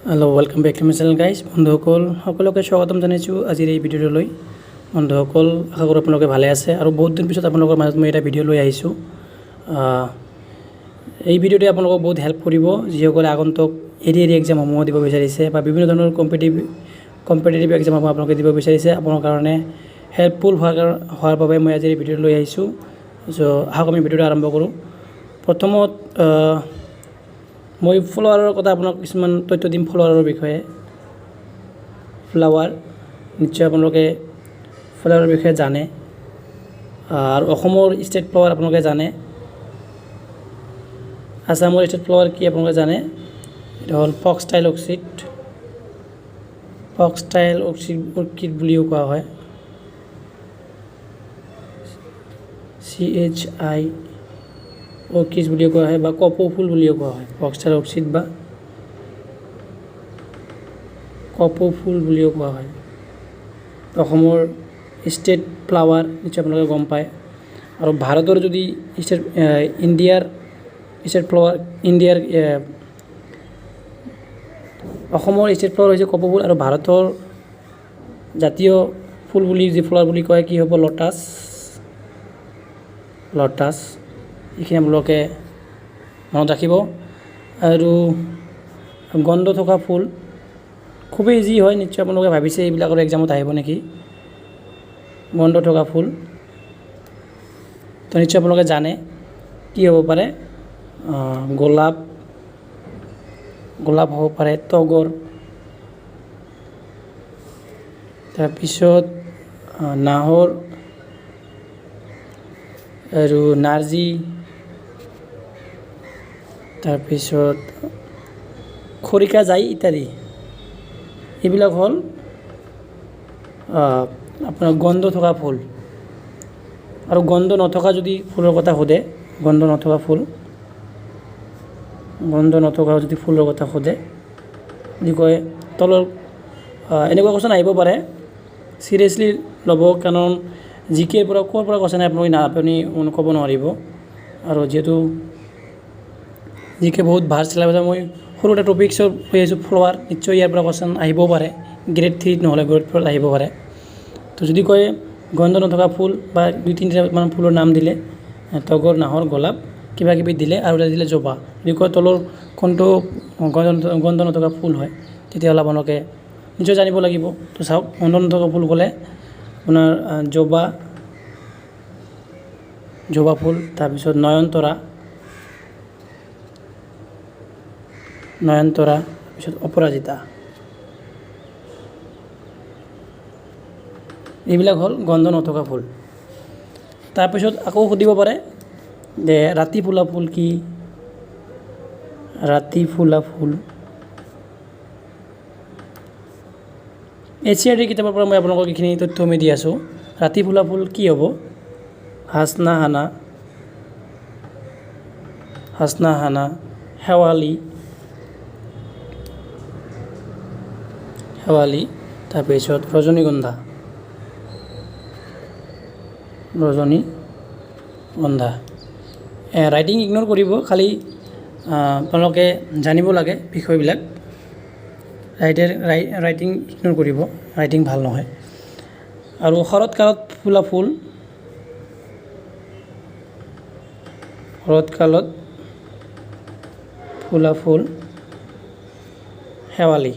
Hello' welcome back to my channel guys. বন্ধুসকল সকলোকে স্বাগতম জনাইছোঁ আজিৰ এই ভিডিঅ'টোলৈ। বন্ধুসকল আশা কৰোঁ আপোনালোকে ভালে আছে আৰু বহুত দিন পিছত আপোনালোকৰ মাজত মই এটা ভিডিঅ' লৈ আহিছোঁ। এই ভিডিঅ'টোৱে আপোনালোকক বহুত হেল্প কৰিব যিসকলে আগন্তুক এৰি এক্সামসমূহ দিব বিচাৰিছে বা বিভিন্ন ধৰণৰ কম্পিটিটিভ এক্সামসমূহ আপোনালোকে দিব বিচাৰিছে। আপোনাৰ কাৰণে হেল্পফুল হোৱাৰ বাবে মই আজি এই ভিডিঅ'টো লৈ আহিছোঁ। চ' আহক আমি ভিডিঅ'টো আৰম্ভ কৰোঁ। প্ৰথমত মই ফ্লাৱাৰৰ কথা আপোনাক কিছুমান তথ্য দিম। ফ্লাৱাৰৰ বিষয়ে নিশ্চয় আপোনালোকে ফ্লাৱাৰৰ বিষয়ে জানে আৰু অসমৰ ষ্টেট ফ্লাৱাৰ আপোনালোকে জানে। আসামৰ ষ্টেট ফ্লাৱাৰ কি আপোনালোকে জানে? এটা হ'ল ফক্সটাইল অৰ্কিড বুলিও কোৱা হয়। CHI অৰ্কিড বুলিও কোৱা হয় বা কপৌ ফুল বুলিও কোৱা হয়। ফক্সটাইল অৰ্কিড বা কপৌ ফুল বুলিও কোৱা হয়। অসমৰ ষ্টেট ফ্লাৱাৰ নিশ্চয় আপোনালোকে গম পায়। আৰু ভাৰতৰ যদি ইণ্ডিয়াৰ ষ্টেট ফ্লাৱাৰ অসমৰ ষ্টেট ফ্লাৱাৰ হৈছে কপৌ ফুল আৰু ভাৰতৰ জাতীয় ফুল বুলি যি ফ্লাৱাৰ বুলি কয় কি হ'ব? লটাছ। এইখিনি আপোনালোকে মনত ৰাখিব। আৰু গন্ধ থকা ফুল খুবেই ইজি হয়। নিশ্চয় আপোনালোকে ভাবিছে এইবিলাকৰ এক্সামত আহিব নেকি? গন্ধ থকা ফুল তো নিশ্চয় আপোনালোকে জানে কি হ'ব পাৰে? গোলাপ হ'ব পাৰে, তগৰ, তাৰপিছত নাহৰ আৰু নাৰ্জী, তাৰপিছত খৰিকাজাই ইত্যাদি। এইবিলাক হ'ল আপোনাৰ গন্ধ থকা ফুল। আৰু গন্ধ নথকা যদি ফুলৰ কথা সোধে, গন্ধ নথকা যদি ফুলৰ কথা সোধে বুলি কয় তলৰ এনেকুৱা কুৱেশ্যন আহিব পাৰে। চিৰিয়াছলি ল'ব, কাৰণ জিকেৰ পৰা ক'ৰ পৰা কুৱেশ্যন আপুনি ক'ব নোৱাৰিব। আৰু যিহেতু জিকে বহুত ভাল চিলেবাছ, মই সৰু এটা টপিকছৰ কৈ আছোঁ ফ্লাৱাৰ। নিশ্চয় ইয়াৰ পৰা কুৱেশ্যন আহিবও পাৰে, গ্ৰেড 3 নহ'লে গ্ৰেড 4 আহিব পাৰে। তো যদি কয় গন্ধ নথকা ফুল বা 2-3টা ফুলৰ নাম দিলে, তগৰ, নাহৰ, গোলাপ কিবা কিবি দিলে আৰু এটা দিলে জবা। যদি কয় তলৰ কোনটো গন্ধ নথকা ফুল হয়, তেতিয়াহ'লে আপোনালোকে নিশ্চয় জানিব লাগিব। তো চাওক, গন্ধ নথকা ফুল ক'লে আপোনাৰ জবা ফুল, তাৰপিছত নয়নতৰা, তাৰপিছত অপৰাজিতা। এইবিলাক হ'ল গন্ধ নথকা ফুল। তাৰপিছত আকৌ সুধিব পাৰে যে ৰাতি ফুলা ফুল কি? ৰাতি ফুলা ফুল HCRT কিতাপৰ পৰা মই আপোনালোকক এইখিনি তথ্য দি আছোঁ। ৰাতি ফুলা ফুল কি হ'ব? হাচনা হানা, শেৱালি, তাৰপিছত ৰজনীগন্ধা। ৰাইটিং ইগন'ৰ কৰিব, খালি আপোনালোকে জানিব লাগে বিষয়বিলাক। ৰাইটিং ইগন'ৰ কৰিব, ৰাইটিং ভাল নহয়। আৰু শৰৎকালত ফুলা ফুল, শেৱালি।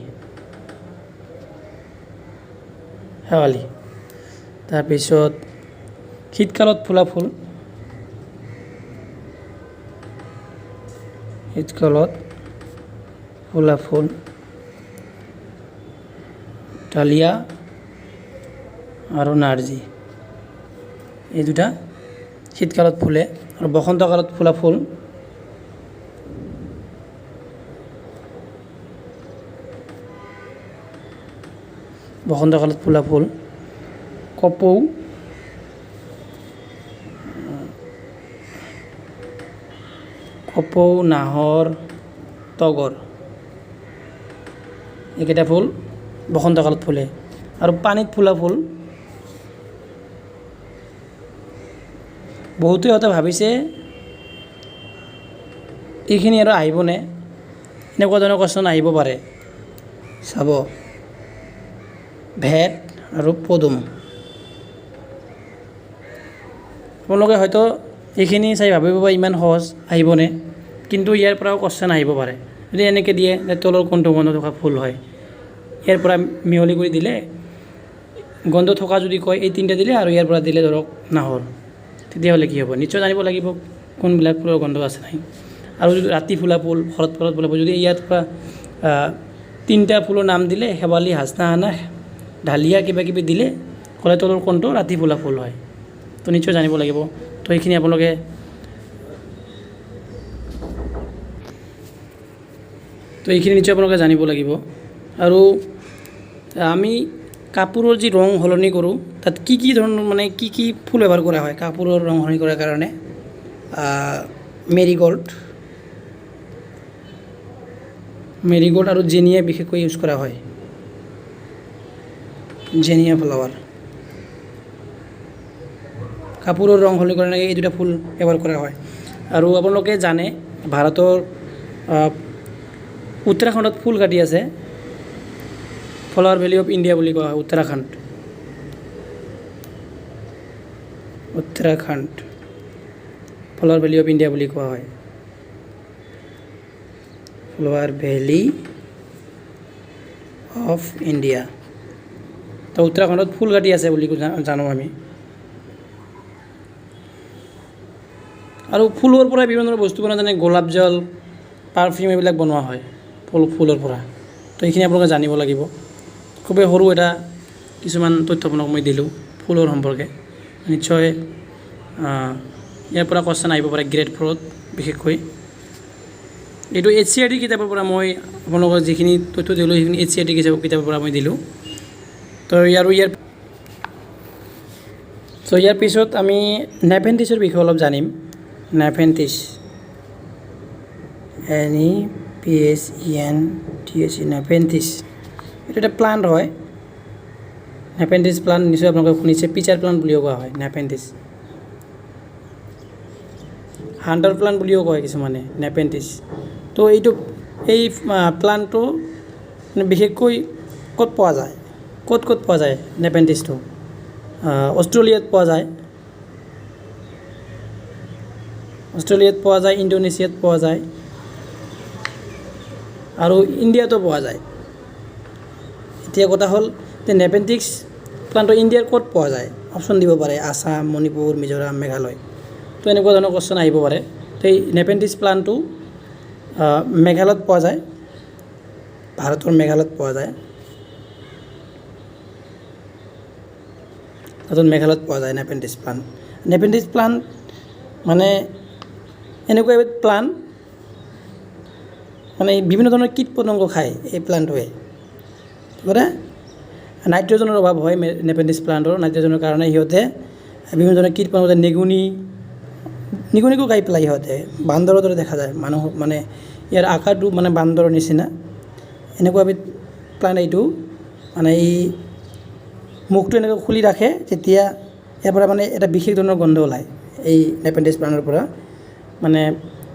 তাৰপিছত শীতকালত ফুলা ফুল, ডালিয়া আৰু নাৰ্জী। এই দুটা শীতকালত ফুলে। আৰু বসন্তকালত ফুলা ফুল কপৌ, নাহৰ, তগৰ। এইকেইটা ফুল বসন্তকালত ফুলে। আৰু পানীত ফুলা ফুল, বহুতে হয়তো ভাবিছে এইখিনি আৰু আহিবনে, এনেকুৱা ধৰণৰ কুৱেশ্যন আহিব পাৰে। চাব ভেট আৰু পদুম। আপোনালোকে হয়তো এইখিনি চাই ভাবিব পাৰে ইমান সহজ আহিবনে, কিন্তু ইয়াৰ পৰাও কোৱেশ্চন আহিব পাৰে। যদি এনেকৈ দিয়ে যে তলৰ কোনটো গন্ধ থকা ফুল হয়, ইয়াৰ পৰা মিহলি কৰি দিলে গন্ধ থকা যদি কয় এই তিনিটা দিলে আৰু ইয়াৰ পৰা দিলে ধৰক নাহৰ, তেতিয়াহ'লে কি হ'ব? নিশ্চয় জানিব লাগিব কোনবিলাক ফুলৰ গন্ধ আছে নাই। আৰু যদি ৰাতি ফুলা ফুল, শৰৎ ফুলা ফুল, যদি ইয়াৰ পৰা তিনিটা ফুলৰ নাম দিলে শেৱালি, হাচনাহানা, ডালিয়া কিবা কিবি দিলে ক'লে তলৰ কোনটো ৰাতি ফুলা ফুল হয়, তো নিশ্চয় জানিব লাগিব। তো এইখিনি আপোনালোকে নিশ্চয় আপোনালোকে জানিব লাগিব। আৰু আমি কাপোৰৰ যি ৰং সলনি কৰোঁ তাত কি কি ধৰণৰ মানে কি কি ফুল ব্যৱহাৰ কৰা হয় কাপোৰৰ ৰং সলনি কৰাৰ কাৰণে? মেৰিগ'ল্ড আৰু জেনিয়া বিশেষকৈ ইউজ কৰা হয়, জেনিয়া ফ্লাৱাৰ। কাপোৰৰ ৰং সলনি কৰাৰ কাৰণে এই দুটা ফুল ব্যৱহাৰ কৰা হয়। আৰু আপোনালোকে জানে ভাৰতৰ উত্তৰাখণ্ডত ফুল কাটি আছে, ফ্লাৱাৰ ভেলী অফ ইণ্ডিয়া বুলি কোৱা হয় Uttarakhand flower valley of India বুলি কোৱা হয়, ফ্লাৱাৰ ভেলী অফ ইণ্ডিয়া। তো উত্তৰাখণ্ডত ফুল কাটি আছে বুলি জানো আমি। আৰু ফুলৰ পৰা বিভিন্ন ধৰণৰ বস্তু বনোৱা, যেনে গোলাপ জল, পাৰফিউম এইবিলাক বনোৱা হয় ফুলৰ পৰা। তো এইখিনি আপোনালোকে জানিব লাগিব। খুবেই সৰু এটা কিছুমান তথ্য আপোনাক মই দিলোঁ ফুলৰ সম্পৰ্কে। নিশ্চয় ইয়াৰ পৰা কোৱেশ্চন আহিব পাৰে গ্ৰেড 4ত বিশেষকৈ। এইটো HCERT কিতাপৰ পৰা মই আপোনালোকক যিখিনি তথ্য দিলোঁ সেইখিনি HCERT কিতাপৰ পৰা মই দিলোঁ। তো ইয়াৰ পিছত আমি নেফেন্থিছৰ বিষয়ে অলপ জানিম। নেফেন্থিছ, NEPHENTHIS, নেফেন্থিছ এইটো এটা প্লাণ্ট হয়। নেফেন্থিছ প্লাণ্ট নিশ্চয় আপোনালোকে শুনিছে, পিচাৰ প্লাণ্ট বুলিও কোৱা হয় নেফেন্থিছ। হাণ্টাৰ প্লাণ্ট বুলিও কয় কিছুমানে নেফেন্থিছ। তো এই প্লাণ্টটো মানে বিশেষকৈ ক'ত পোৱা যায়, ক'ত পোৱা যায় নেফেন্থিছটো? অষ্ট্ৰেলিয়াত পোৱা যায়, ইণ্ডোনেছিয়াত পোৱা যায় আৰু ইণ্ডিয়াতো পোৱা যায়। এতিয়া কথা হ'ল যে নেফেন্থিছ প্লাণ্টটো ইণ্ডিয়াৰ ক'ত পোৱা যায়? অপশ্যন দিব পাৰে আসাম, মণিপুৰ, মিজোৰাম, মেঘালয়। তো এনেকুৱা ধৰণৰ কোৱেশ্চন আহিব পাৰে। তো এই নেফেন্থিছ প্লাণ্টটো মেঘালয়ত পোৱা যায়, ভাৰতৰ মেঘালয়ত পোৱা যায়। মেঘালয়ত পোৱা যায় নেফেন্থিছ প্লাণ্ট। নেফেন্থিছ প্লাণ্ট মানে এনেকুৱা এবিধ প্লাণ্ট মানে বিভিন্ন ধৰণৰ কীট পতংগ খায় এই প্লাণ্টটোৱে। মানে নাইট্ৰজেনৰ অভাৱ হয় নেফেন্থিছ প্লাণ্টৰ। নাইট্ৰজেনৰ কাৰণে সিহঁতে বিভিন্ন ধৰণৰ কীট পতংগ, নিগনিকো খাই পেলাই সিহঁতে। বান্দৰৰ দৰে দেখা যায় মানুহ, মানে ইয়াৰ আকাৰটো মানে বান্দৰৰ নিচিনা। এনেকুৱা এবিধ প্লাণ্ট এইটো, মানে এই মুখটো এনেকৈ খুলি ৰাখে, তেতিয়া ইয়াৰ পৰা মানে এটা বিশেষ ধৰণৰ গন্ধ ওলায় এই নেফেন্থিছ প্লাণ্টৰ পৰা। মানে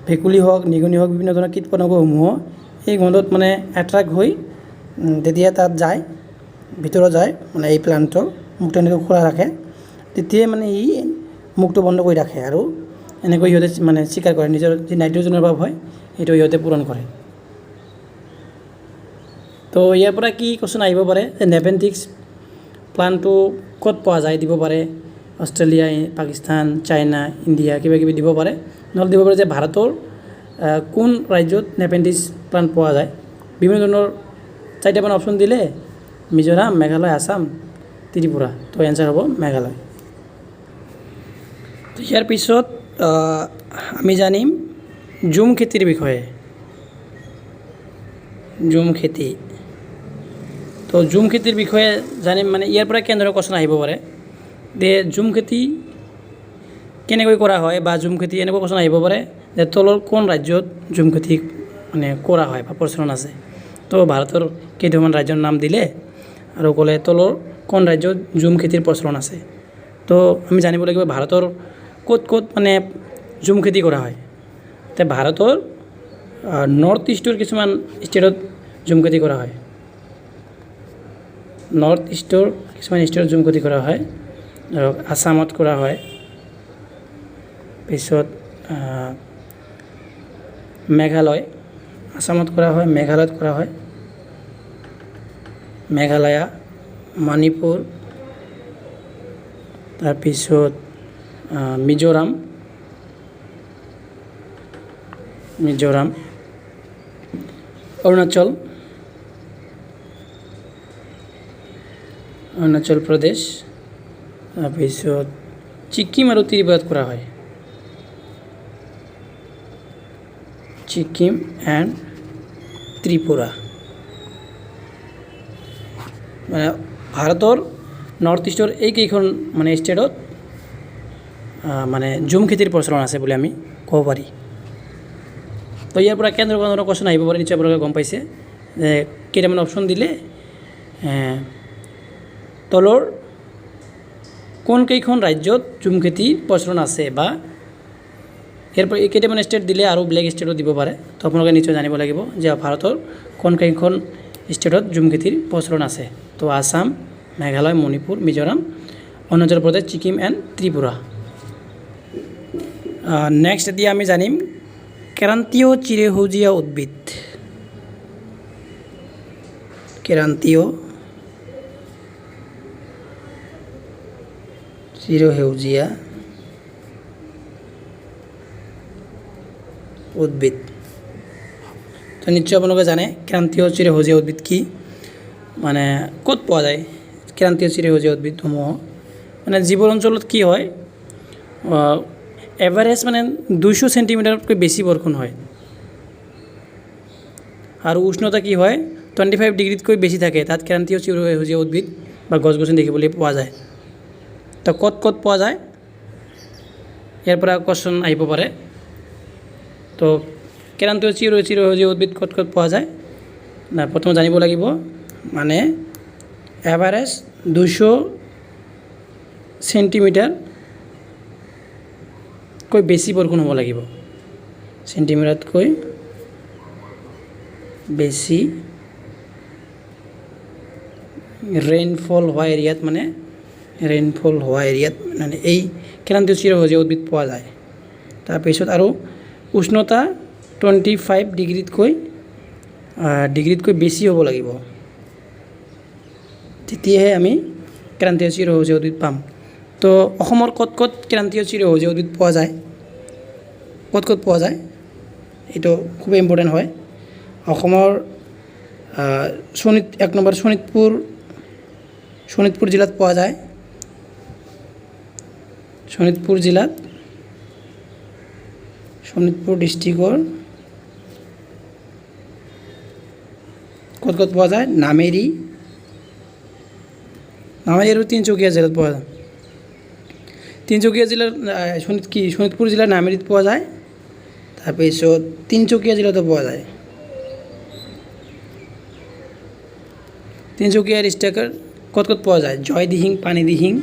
ভেকুলী হওক, নিগনি হওক, বিভিন্ন ধৰণৰ কীট পতংগসমূহ এই গন্ধত মানে এট্ৰেক্ট হৈ তেতিয়া তাত যায়, ভিতৰত যায়, মানে এই প্লাণ্টৰ মুখটো এনেকৈ খোলা ৰাখে, তেতিয়াই মানে ই মুখটো বন্ধ কৰি ৰাখে আৰু এনেকৈ সিহঁতে মানে চিকাৰ কৰে। নিজৰ যি নাইট্ৰজেনৰ অভাৱ হয় সেইটো সিহঁতে পূৰণ কৰে। তো ইয়াৰ পৰা কি কোৱেশ্চন আহিব পাৰে যে নেফেন্থিছ প্লাণ্টটো ক'ত পোৱা যায় দিব পাৰে। অষ্ট্ৰেলিয়া, পাকিস্তান, চাইনা, ইণ্ডিয়া কিবা কিবি দিব পাৰে। নহ'লে দিব পাৰে যে ভাৰতৰ কোন ৰাজ্যত নেফেন্থিছ প্লাণ্ট পোৱা যায়। বিভিন্ন ধৰণৰ 4টামান অপশ্যন দিলে মিজোৰাম, মেঘালয়, আসাম, ত্ৰিপুৰা। তো এনচাৰ হ'ব মেঘালয়। ইয়াৰ পিছত আমি জানিম ঝুম খেতিৰ বিষয়ে। ঝুম খেতি, তো ঝুম খেতিৰ বিষয়ে জানিম, মানে ইয়াৰ পৰা কেনেদৰে কোৱেশ্চন আহিব পাৰে যে ঝুম খেতি কেনেকৈ কৰা হয়, বা ঝুম খেতি এনেকুৱা কোৱেশ্চন আহিব পাৰে যে তলৰ কোন ৰাজ্যত ঝুম খেতি মানে কৰা হয় বা প্ৰচলন আছে। তো ভাৰতৰ কেইটামান ৰাজ্যৰ নাম দিলে আৰু ক'লে তলৰ কোন ৰাজ্যত ঝুম খেতিৰ প্ৰচলন আছে। তো আমি জানিব লাগিব ভাৰতৰ ক'ত মানে ঝুম খেতি কৰা হয়। তো ভাৰতৰ নৰ্থ ইষ্টৰ কিছুমান ষ্টেটত ঝুম খেতি কৰা হয়। নৰ্থ ইষ্টৰ কিছুমান ষ্টেটত জুম খেতি কৰা হয়, ধৰক আসামত কৰা হয়, পিছত মেঘালয়, আসামত কৰা হয়, মেঘালয়ত কৰা হয়, মেঘালয়া, মণিপুৰ, তাৰপিছত মিজোৰাম, অৰুণাচল প্ৰদেশ, তাৰপিছত ছিকিম আৰু ত্ৰিপুৰাত কৰা হয়, ছিকিম এণ্ড ত্ৰিপুৰা। মানে ভাৰতৰ নৰ্থ ইষ্টৰ এইকেইখন মানে ষ্টেটত মানে জুম খেতিৰ প্ৰচলন আছে বুলি আমি ক'ব পাৰি। তো ইয়াৰ পৰা কেনেধৰণৰ ধৰণৰ কুৱেশ্যন আহিব পাৰে নিশ্চয় আপোনালোকে গম পাইছে যে কেইটামান অপশ্যন দিলে তলৰ কোনকেইখন ৰাজ্যত জুম খেতিৰ প্ৰচলন আছে, বা ইয়াৰ পৰা এই কেইটামান ষ্টেট দিলে আৰু বেলেগ ষ্টেটত দিব পাৰে। তো আপোনালোকে নিশ্চয় জানিব লাগিব যে ভাৰতৰ কোনকেইখন ষ্টেটত জুম খেতিৰ প্ৰচলন আছে। তো আসাম, মেঘালয়, মণিপুৰ, মিজোৰাম, অৰুণাচল প্ৰদেশ, ছিকিম এণ্ড ত্ৰিপুৰা। নেক্সট এতিয়া আমি জানিম ক্ৰান্তীয় চিৰসেউজীয়া উদ্ভিদ। ক্ৰান্তীয় চিৰসেউজীয়া উদ্ভিদ। তো নিশ্চয় আপোনালোকে জানে ক্ৰান্তীয় চিৰসেউজীয়া উদ্ভিদ কি, মানে ক'ত পোৱা যায় ক্ৰান্তীয় চিৰসেউজীয়া উদ্ভিদসমূহ। মানে যিবোৰ অঞ্চলত কি হয় এভাৰেজ মানে 200 চেণ্টিমিটাৰতকৈ বেছি বৰষুণ হয়, আৰু উষ্ণতা কি হয় 25 ডিগ্ৰীতকৈ বেছি থাকে, তাত ক্ৰান্তীয় চিৰসেউজীয়া উদ্ভিদ বা গছ গছনি দেখিবলৈ পোৱা যায়। তো ক'ত ক'ত পোৱা যায় ইয়াৰ পৰা কুৱেশ্যন আহিব পাৰে। তো ক্ৰান্তীয় চিৰসেউজীয়া উদ্ভিদ ক'ত ক'ত পোৱা যায়, প্ৰথমে জানিব লাগিব মানে এভাৰেজ 200 চেণ্টিমিটাৰকৈ বেছি বৰষুণ হ'ব লাগিব, চেণ্টিমিটাৰতকৈ বেছি ৰেইনফল হোৱা এৰিয়াত মানে এই ক্ৰান্তীয় চিৰসেউজীয়া উদ্ভিদ পোৱা যায়। তাৰপিছত আৰু উষ্ণতা 25 ডিগ্ৰীতকৈ বেছি হ'ব লাগিব, তেতিয়াহে আমি ক্ৰান্তীয় চিৰসেউজীয়া উদ্ভিদ পাম। তো অসমৰ ক'ত ক'ত ক্ৰান্তীয় চিৰসেউজীয়া উদ্ভিদ পোৱা যায়, এইটো খুবেই ইম্পৰ্টেণ্ট হয়। অসমৰ 1 নম্বৰ শোণিতপুৰ জিলাত পোৱা যায়, শোণিতপুৰ ডিষ্ট্ৰিক্টৰ ক'ত ক'ত পোৱা যায়, নামেৰি আৰু তিনিচুকীয়া জিলাত পোৱা যায়। তিনিচুকীয়া জিলাৰ শোণিতপুৰ জিলাৰ নামেৰিত পোৱা যায়, তাৰপিছত তিনিচুকীয়া জিলাতো পোৱা যায়। তিনিচুকীয়া ডিষ্ট্ৰিক্টৰ ক'ত ক'ত পোৱা যায়, জয়দিহিং, পানীদিহিং,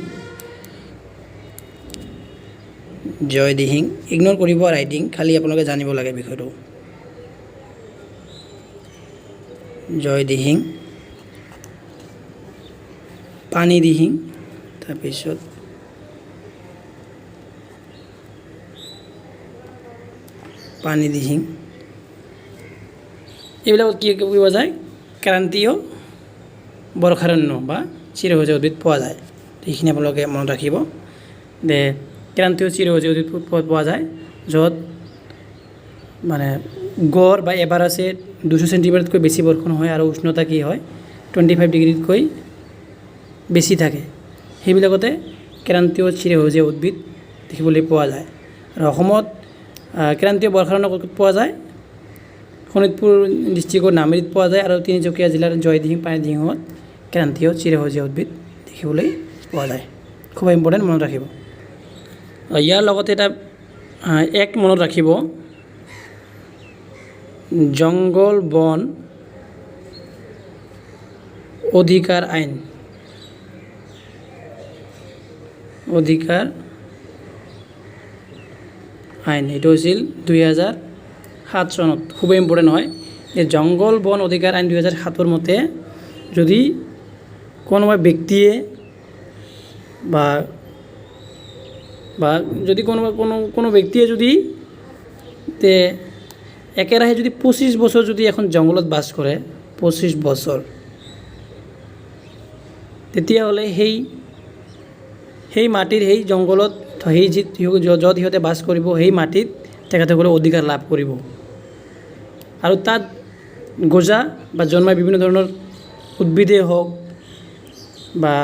ইগন'ৰ কৰিব ৰাইডিং, খালি আপোনালোকে জানিব লাগে বিষয়টো। জয়দিহিং, পানীদিহিং, তাৰপিছত এইবিলাকত কি পোৱা যায়, ক্ৰান্তীয় বৰ্ষাৰণ্য বা চিৰসেউজীয়া উদ্ভিদ পোৱা যায়। এইখিনি আপোনালোকে মনত ৰাখিব যে ক্ৰান্তীয় চিৰসেউজীয়া উদ্ভিদ পোৱা যায় য'ত মানে গড় বা এভাৰেজে 200 চেণ্টিমিটাৰতকৈ বেছি বৰষুণ হয় আৰু উষ্ণতা কি হয় 25 ডিগ্ৰীতকৈ বেছি থাকে, সেইবিলাকতে ক্ৰান্তীয় চিৰসেউজীয়া উদ্ভিদ দেখিবলৈ পোৱা যায়। আৰু অসমত ক্ৰান্তীয় বৰ্ষাৰণ্য ক'ত পোৱা যায়, শোণিতপুৰ ডিষ্ট্ৰিক্টৰ নামেৰিত পোৱা যায়, আৰু তিনিচুকীয়া জিলাৰ জয়দিহিং, পানীদিহিঙত ক্ৰান্তীয় চিৰসেউজীয়া উদ্ভিদ দেখিবলৈ পোৱা যায়। খুব ইম্পৰ্টেণ্ট, মনত ৰাখিব। ইয়াৰ লগতে এটা মনত ৰাখিব, জংগল বন অধিকাৰ আইন, এইটো হৈছিল 2007 চনত। খুবেই ইম্পৰ্টেণ্ট হয়। এই জংগল বন অধিকাৰ আইন 2007 মতে যদি কোনোবা ব্যক্তিয়ে বা বা যদি কোনো ব্যক্তিয়ে যদি একেৰাহে যদি 25 বছৰ যদি এখন জংঘলত বাস কৰে 25 বছৰ তেতিয়াহ'লে সেই মাটিৰ সেই জংঘলত সেই য'ত সিহঁতে বাস কৰিব সেই মাটিত তেখেতসকলে অধিকাৰ লাভ কৰিব আৰু তাত গজা বা জন্মা বিভিন্ন ধৰণৰ উদ্ভিদেই হওক বা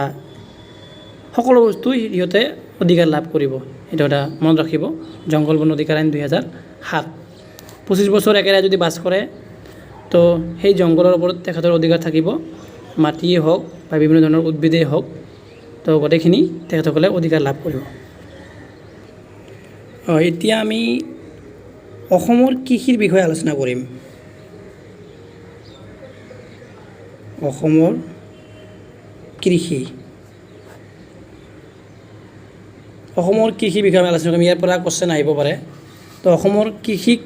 সকলো বস্তু সিহঁতে অধিকাৰ লাভ কৰিব। এইটো এটা মনত ৰাখিব। জংঘল বন অধিকাৰ আইন 2007 25 বছৰ একেৰাহে যদি বাস কৰে তো সেই জংঘলৰ ওপৰত তেখেতৰ অধিকাৰ থাকিব, মাটিয়ে হওক বা বিভিন্ন ধৰণৰ উদ্ভিদেই হওক, তো গোটেইখিনি তেখেতসকলে অধিকাৰ লাভ কৰিব। এতিয়া আমি অসমৰ কৃষিৰ বিষয়ে আলোচনা কৰিম। অসমৰ কৃষি বিষয়ে আমি আলোচনা কৰিম। ইয়াৰ পৰা কোৱেশ্চন আহিব পাৰে। তো অসমৰ কৃষিক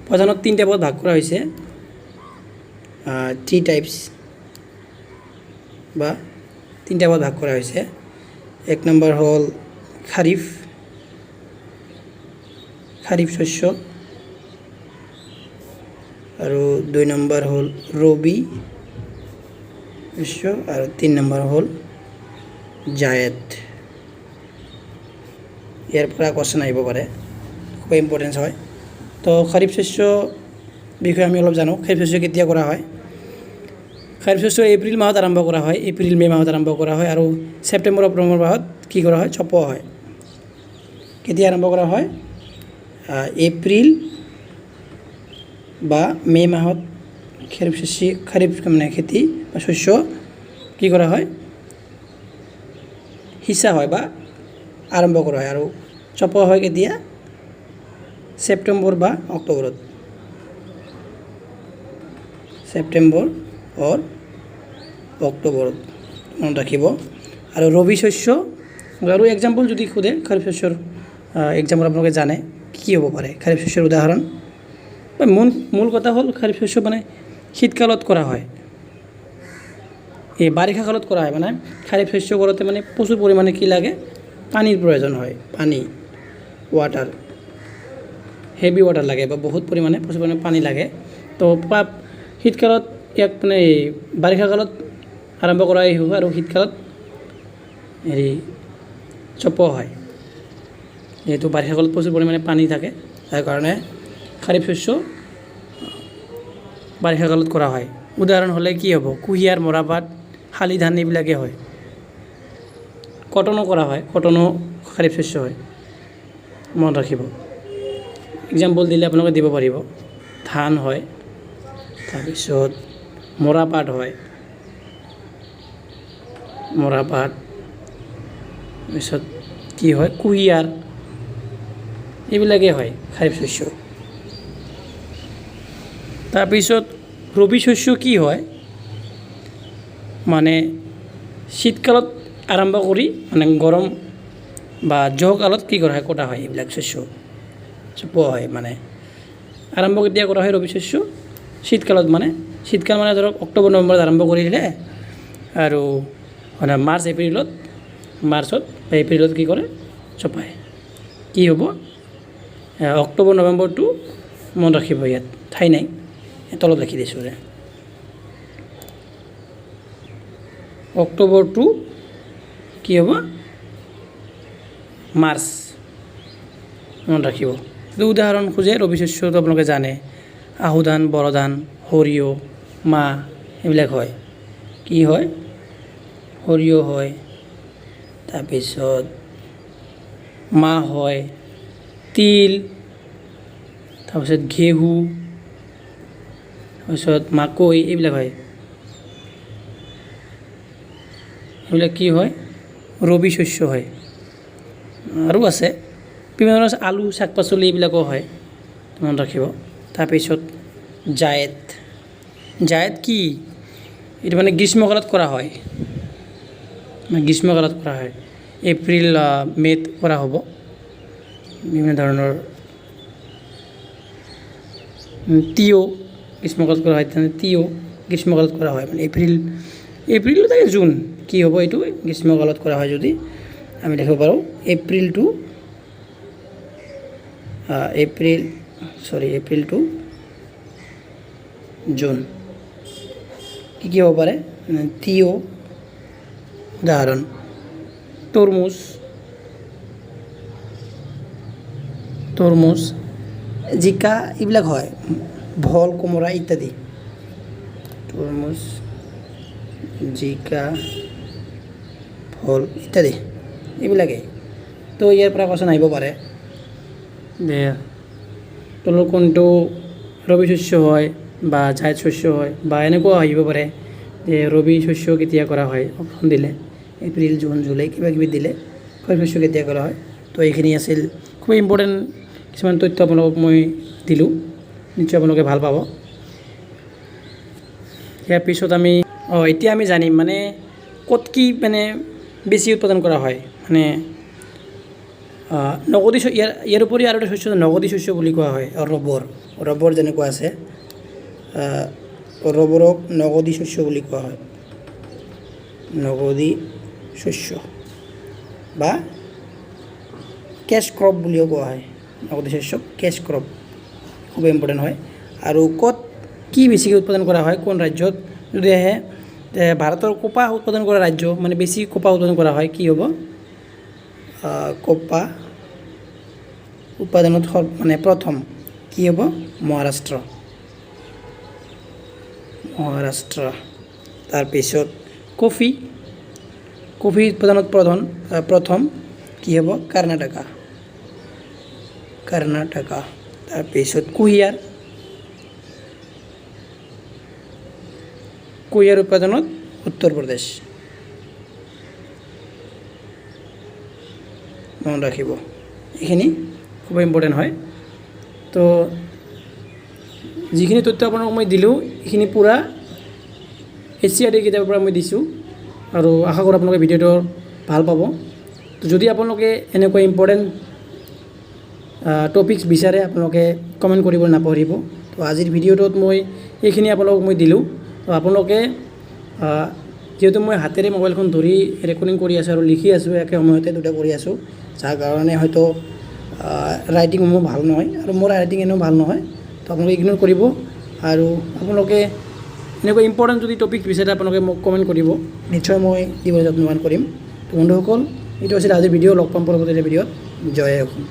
প্ৰধানত 3টা ভাগত ভাগ কৰা হৈছে, 3 টাইপছ বা 3টা ভাগত ভাগ কৰা হৈছে। 1 নম্বৰ হ'ল খাৰিফ শস্য, আৰু 2 নম্বৰ হ'ল ৰবি শস্য, আৰু 3 নম্বৰ হ'ল জায়েদ। ইয়াৰ পৰা কোৱেশ্চন আহিব পাৰে, খুব ইম্পৰ্টেঞ্চ হয়। তো খাৰিফ শস্য বিষয়ে আমি অলপ জানো। খাৰিফ শস্য কেতিয়া কৰা হয়? খাৰিফ শস্য এপ্ৰিল মাহত আৰম্ভ কৰা হয়, এপ্ৰিল মে' মাহত আৰম্ভ কৰা হয়, আৰু ছেপ্টেম্বৰ অক্টোবৰ মাহত কি কৰা হয়? চপোৱা হয়। কেতিয়া আৰম্ভ কৰা হয়? এপ্ৰিল বা মে' মাহত খাৰিফ মানে খেতি বা শস্য কি কৰা হয়? সিঁচা হয় বা আৰম্ভ কৰা হয়, আৰু চপোৱা হয় কেতিয়া? ছেপ্টেম্বৰ বা অক্টোবৰত। ছেপ্টেম্বৰ অৰ অক্টোবৰত মনত ৰাখিব। আৰু ৰবি শস্য আৰু এক্সাম্পল যদি সোধে খাৰিফ শস্যৰ এক্সাম্পল আপোনালোকে জানে কি হ'ব পাৰে? খাৰিফ শস্যৰ উদাহৰণ বা মূল কথা হ'ল খাৰিফ শস্য মানে শীতকালত কৰা হয়, এই বাৰিষা কালত কৰা হয়। মানে খাৰিফ শস্য কৰোঁতে মানে প্ৰচুৰ পৰিমাণে কি লাগে? পানীৰ প্ৰয়োজন হয়, পানী, ৱাটাৰ, হেভি ৱাটাৰ লাগে বা বহুত পৰিমাণে প্ৰচুৰ পৰিমাণে পানী লাগে। তো শীতকালত ইয়াক মানে বাৰিষা কালত আৰম্ভ কৰা হয় আৰু শীতকালত চপোৱা হয়। যিহেতু বাৰিষা কালত প্ৰচুৰ পৰিমাণে পানী থাকে, তাৰ কাৰণে খাৰিফ শস্য বাৰিষা কালত কৰা হয়। উদাহৰণ হ'লে কি হ'ব? কুঁহিয়াৰ, মৰাপাট, শালি ধান এইবিলাকেই হয়। কটনো কৰা হয়, কটনো খাৰিফ শস্য হয়, মনত ৰাখিব। এক্সাম্পল দিলে আপোনালোকে দিব পাৰিব। ধান হয়, তাৰপিছত মৰাপাট হয়, তাৰপিছত কি হয়? কুঁহিয়াৰ, এইবিলাকেই হয় খাৰিফ শস্য। তাৰপিছত ৰবি শস্য কি হয়? মানে শীতকালত আৰম্ভ কৰি মানে গৰম বা জহকালত কি কৰা হয়? কটা হয়। এইবিলাক শস্য চপোৱা হয়। মানে আৰম্ভ কেতিয়া কৰা হয় ৰবি শস্য? শীতকালত। মানে শীতকাল মানে ধৰক অক্টোবৰ নৱেম্বৰত আৰম্ভ কৰিলে আৰু মানে মাৰ্চত বা এপ্ৰিলত কি কৰে? চপায়। কি হ'ব? অক্টোবৰ নৱেম্বৰটো মনত ৰাখিব, ইয়াত ঠাই নাই, তলত ৰাখি দিছোঁ। অক্টোবৰটো কি হ'ব? মাৰ্চ, মনত ৰাখিব। এইটো উদাহৰণ খোজে। ৰবি শস্যটো আপোনালোকে জানে, আহু ধান, বড়ো ধান, সৰিয়হ, মাহ এইবিলাক হয়। কি হয়? সৰিয়হ হয়, তাৰপিছত মাহ হয়, তিল, তাৰপিছত ঘেঁহু, তাৰপিছত মাকৈ, এইবিলাক হয়। এইবিলাক কি হয়? ৰবি শস্য হয়। আৰু আছে বিভিন্ন ধৰণৰ আলু, শাক পাচলি এইবিলাকো হয়, মনত ৰাখিব। তাৰপিছত জায়েদ কি? এইটো মানে গ্ৰীষ্মকালত কৰা হয়, এপ্ৰিল মে'ত কৰা হ'ব। বিভিন্ন ধৰণৰ তিয়হ গ্ৰীষ্মকালত কৰা হয়, তিয়হ গ্ৰীষ্মকালত কৰা হয়। মানে এপ্ৰিল থাকে জুন, কি হ'ব এইটো গ্ৰীষ্মকালত কৰা হয় যদি আমি লিখিব পাৰোঁ এপ্ৰিল টু জুন। কি হ'ব পাৰে তিয়হ উদাহৰণ, তৰমুজ, জিকা এইবিলাক হয়, ভল, কোমোৰা ইত্যাদি। তৰমুজ, জিকা, ভল ইত্যাদি এইবিলাকেই। তো ইয়াৰ পৰা কোৱেশ্যন আহিব পাৰে যে তলৰ কোনটো ৰবি শস্য হয় বা জায়দ শস্য হয়, বা এনেকুৱা আহিব পাৰে যে ৰবি শস্য কেতিয়া কৰা হয়, অপশ্যন দিলে এপ্ৰিল, জুন, জুলাই কিবা কিবি দিলে খৰিফ শস্য কেতিয়া কৰা হয়। তো এইখিনি আছিল খুব ইম্পৰ্টেণ্ট কিছুমান তথ্য আপোনালোকক মই দিলোঁ, নিশ্চয় আপোনালোকে ভাল পাব। ইয়াৰ পিছত এতিয়া আমি জানিম মানে ক'ত কি মানে বেছি উৎপাদন কৰা হয়, মানে নগদী ইয়াৰ উপৰি আৰু এটা শস্য নগদী শস্য বুলি কোৱা হয়। ৰবৰ যেনেকুৱা আছে, ৰবৰক নগদী শস্য বুলি কোৱা হয়, নগদী শস্য বা কেছ ক্ৰপ বুলিও কোৱা হয়। নগদী শস্য কেছ ক্ৰপ খুব ইম্পৰ্টেণ্ট হয়। আৰু ক'ত কি বেছিকৈ উৎপাদন কৰা হয়, কোন ৰাজ্যত যদি আহে, ভাৰতৰ কপাহ উৎপাদন কৰা ৰাজ্য মানে বেছি কপাহ উৎপাদন কৰা হয়, কি হ'ব কপাহ উৎপাদনত মানে প্ৰথম কি হ'ব মহাৰাষ্ট্ৰ। তাৰপিছত কফি উৎপাদনত প্ৰথম কি হ'ব কৰ্ণাটকা। তাৰপিছত কুঁহিয়াৰ উৎপাদনত উত্তৰ প্ৰদেশ। মনত ৰাখিব, এইখিনি খুব ইম্পৰ্টেণ্ট হয়। তো যিখিনি তথ্য আপোনালোকক মই দিলোঁ এইখিনি পূৰা HCRT কিতাপৰ পৰা মই দিছোঁ, আৰু আশা কৰোঁ আপোনালোকে ভিডিঅ'টো ভাল পাব। তো যদি আপোনালোকে এনেকুৱা ইম্পৰ্টেণ্ট টপিকছ বিচাৰে আপোনালোকে কমেণ্ট কৰিব নাপাহৰিব। তো আজিৰ ভিডিঅ'টোত মই এইখিনি আপোনালোকক মই দিলোঁ। তো আপোনালোকে যিহেতু মই হাতেৰে মোবাইলখন ধৰি ৰেকৰ্ডিং কৰি আছোঁ আৰু লিখি আছোঁ একে সময়তে দুটা কৰি আছোঁ, যাৰ কাৰণে হয়তো ৰাইটিংসমূহ ভাল নহয়, আৰু মোৰ ৰাইটিং এনেও ভাল নহয়। তো আপোনালোকে ইগন'ৰ কৰিব, আৰু আপোনালোকে এনেকুৱা ইম্পৰ্টেণ্ট যদি টপিক বিচাৰে আপোনালোকে মোক কমেণ্ট কৰিব, নিশ্চয় মই দিবলৈ যত্নৱান কৰিম। তো বন্ধুসকল, এইটো আছিল আজিৰ ভিডিঅ'। লগ পাম পৰৱৰ্তী ভিডিঅ'ত। জয় অসম।